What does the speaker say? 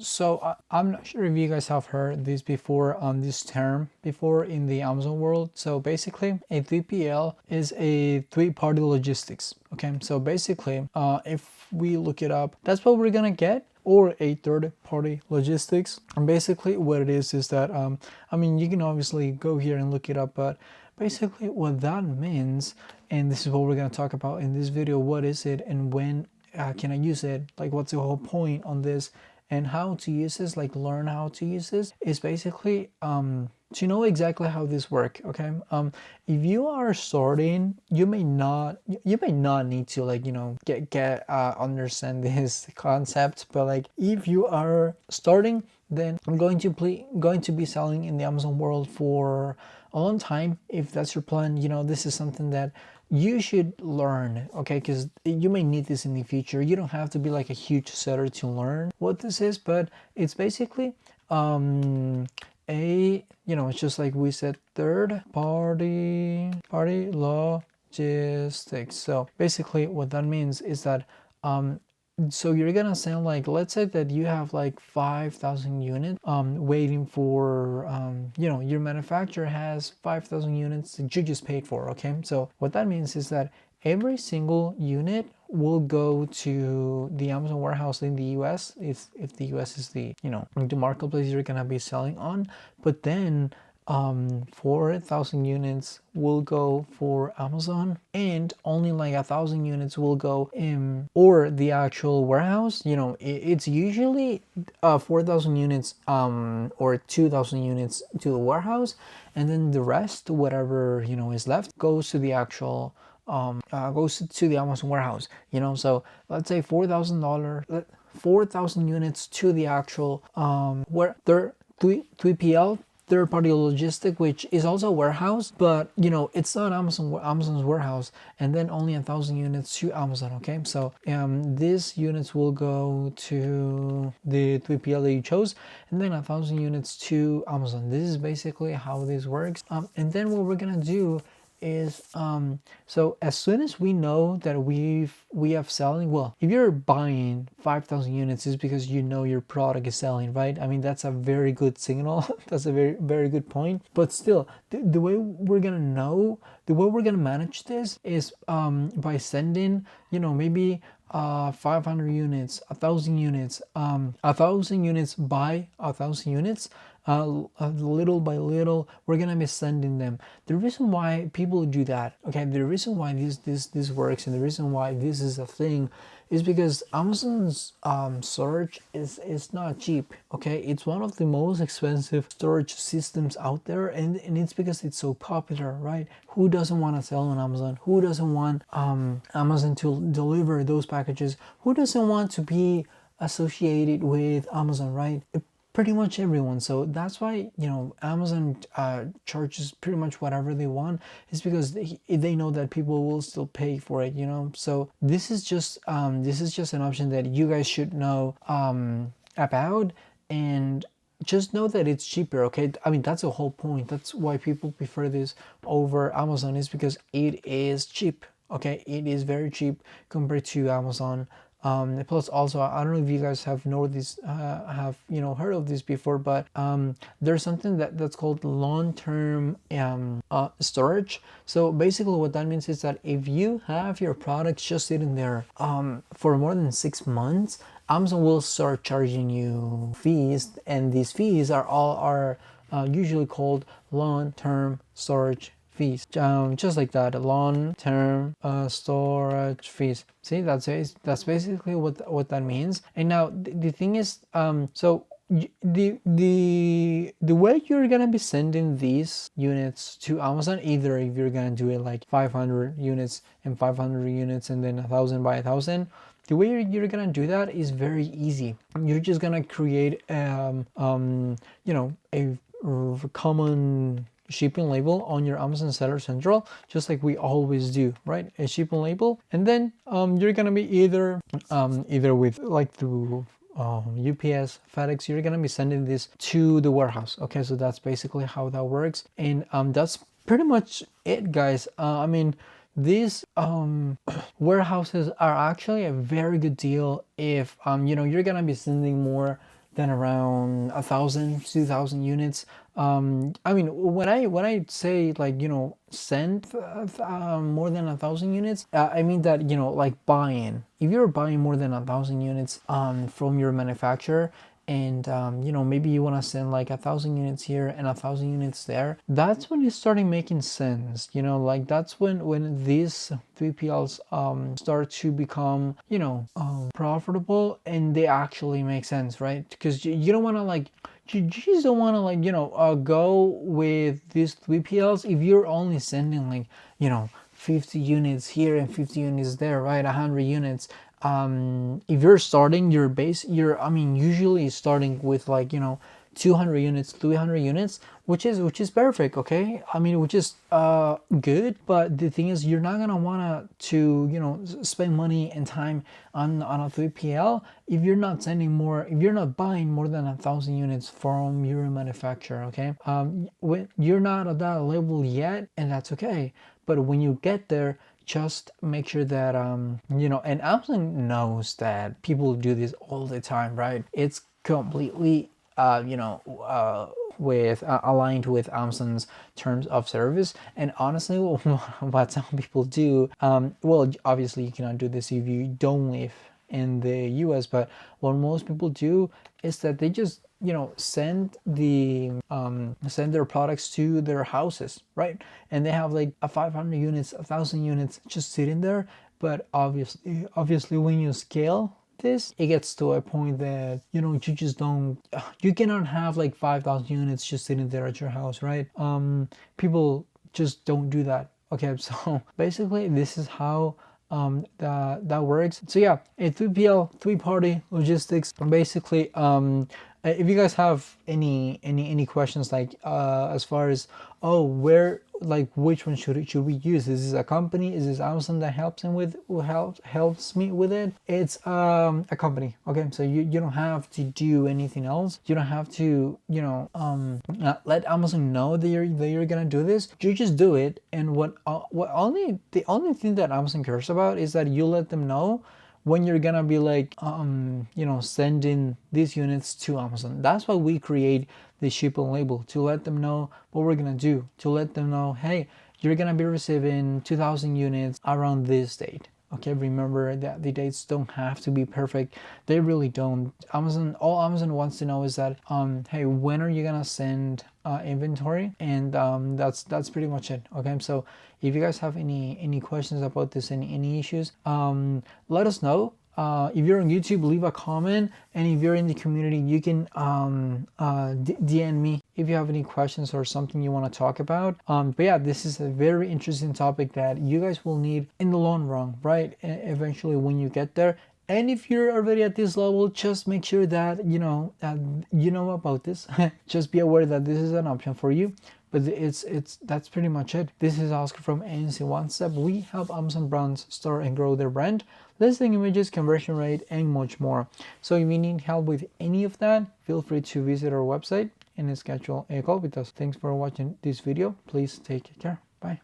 So I'm not sure if you guys have heard this before, this term before in the Amazon world. So basically, a 3PL is a three-party logistics. Okay, so basically, if we look it up, that's what we're gonna get, or a third-party logistics. And basically, what it is that I mean, you can obviously go here and look it up, but basically, what that means, and this is what we're gonna talk about in this video. What is it, and when can I use it? Like, what's the whole point on this? And how to use this, like learn how to use this, is basically to know exactly how this work. Okay, if you are starting, you may not need to, like, get understand this concept, but like if you are starting, then I'm going to be selling in the Amazon world for a long time. If that's your plan, this is something that you should learn, okay? Because you may need this in the future. You don't have to be like a huge seller to learn what this is, but it's basically it's just like we said, third party logistics. So basically what that means is that so you're gonna sell, like, let's say that you have like 5,000 units waiting for your manufacturer has 5,000 units that you just paid for. Okay, so what that means is that every single unit will go to the Amazon warehouse in the US, if the US is the the marketplace you're gonna be selling on. But then 4,000 units will go for Amazon, and only like 1,000 units will go in or the actual warehouse. It's usually 4,000 units or 2,000 units to the warehouse, and then the rest, whatever is left, goes to the actual goes to the Amazon warehouse. So let's say $4,000 units to the actual where 3PL, third party logistic, which is also a warehouse, but it's not Amazon's warehouse, and then only 1,000 units to Amazon. Okay, so these units will go to the 3PL that you chose, and then 1,000 units to Amazon. This is basically how this works. And then what we're gonna do is so as soon as we know that we have selling, well, if you're buying 5,000 units, is because your product is selling, right? I mean, that's a very good signal. That's a very, very good point. But still, the way we're gonna know, the way we're gonna manage this is by sending maybe 500 units, 1,000 units, 1,000 units by 1,000 units. Little by little, we're gonna be sending them. The reason why people do that, okay, the reason why this works, and the reason why this is a thing, is because Amazon's storage is not cheap. Okay, it's one of the most expensive storage systems out there, and it's because it's so popular, right? Who doesn't want to sell on Amazon? Who doesn't want Amazon to deliver those packages? Who doesn't want to be associated with Amazon, right? Pretty much everyone. So that's why Amazon charges pretty much whatever they want, is because they know that people will still pay for it. So this is just an option that you guys should know about, and just know that it's cheaper. Okay, I mean, that's the whole point. That's why people prefer this over Amazon, is because it is cheap. Okay, it is very cheap compared to Amazon. Plus, also, I don't know if you guys have noticed, heard of this before, but there's something that's called long-term storage. So basically, what that means is that if you have your products just sitting there for more than 6 months, Amazon will start charging you fees, and these fees are usually called long-term storage fees, just like that, long-term storage fees. See, that's basically what that means. And now the thing is, so the way you're gonna be sending these units to Amazon, either if you're gonna do it like 500 units and 500 units and then 1,000 by 1,000, the way you're gonna do that is very easy. You're just gonna create a common shipping label on your Amazon Seller Central, just like we always do, right? A shipping label, and then you're gonna be either with, like, through UPS, FedEx, you're gonna be sending this to the warehouse. Okay, so that's basically how that works, and that's pretty much it, guys. I mean, these warehouses are actually a very good deal if you're gonna be sending more than around 1,000, 2,000 units. I mean, when I say, like, send more than 1,000 units, I mean that, like, buying. If you're buying more than 1,000 units from your manufacturer, and maybe you want to send like 1,000 units here and 1,000 units there, that's when it's starting making sense. Like, that's when these 3PLs start to become profitable, and they actually make sense, right? Because you don't want to, like, you just don't want to, like, go with these 3PLs if you're only sending, like, 50 units here and 50 units there, right? 100 units. If you're starting your base, usually starting with, like, 200 units, 300 units, which is perfect, okay? Which is good, but the thing is, you're not gonna wanna to spend money and time on a 3PL if you're not sending more, if you're not buying more than 1,000 units from your manufacturer, okay? When you're not at that level yet, and that's okay, but when you get there, just make sure that and Amazon knows that people do this all the time, right? It's completely with aligned with Amazon's terms of service. And honestly, what some people do, well, obviously you cannot do this if you don't live in the US, but what most people do is that they just send their products to their houses, right? And they have like a 500 units, 1,000 units just sitting there. But obviously when you scale this, it gets to a point that you just don't, you cannot have like 5,000 units just sitting there at your house, right? People just don't do that. Okay, so basically this is how that works. So yeah, a 3PL, three party logistics. Basically, if you guys have any questions, like as far as, oh, where, like, which one should we use? Is this a company? Is this Amazon that helps him with, who helps me with it? It's a company. Okay, so you don't have to do anything else. You don't have to let Amazon know that you're gonna do this. You just do it. And the only thing that Amazon cares about is that you let them know when you're gonna be, like, sending these units to Amazon. That's why we create the ship and label, to let them know what we're gonna do, to let them know, hey, you're gonna be receiving 2,000 units around this date. Okay, remember that the dates don't have to be perfect. They really don't. All Amazon wants to know is that, hey, when are you gonna send inventory? And that's pretty much it. Okay, so if you guys have any questions about this, any issues, let us know. If you're on YouTube, leave a comment, and if you're in the community, you can DM me if you have any questions or something you want to talk about. But yeah, this is a very interesting topic that you guys will need in the long run, right? Eventually, when you get there. And if you're already at this level, just make sure that you know about this. Just be aware that this is an option for you. But that's pretty much it. This is Oscar from ANC One Step. We help Amazon brands start and grow their brand, listing images, conversion rate, and much more. So if you need help with any of that, feel free to visit our website and schedule a call with us. Thanks for watching this video. Please take care. Bye.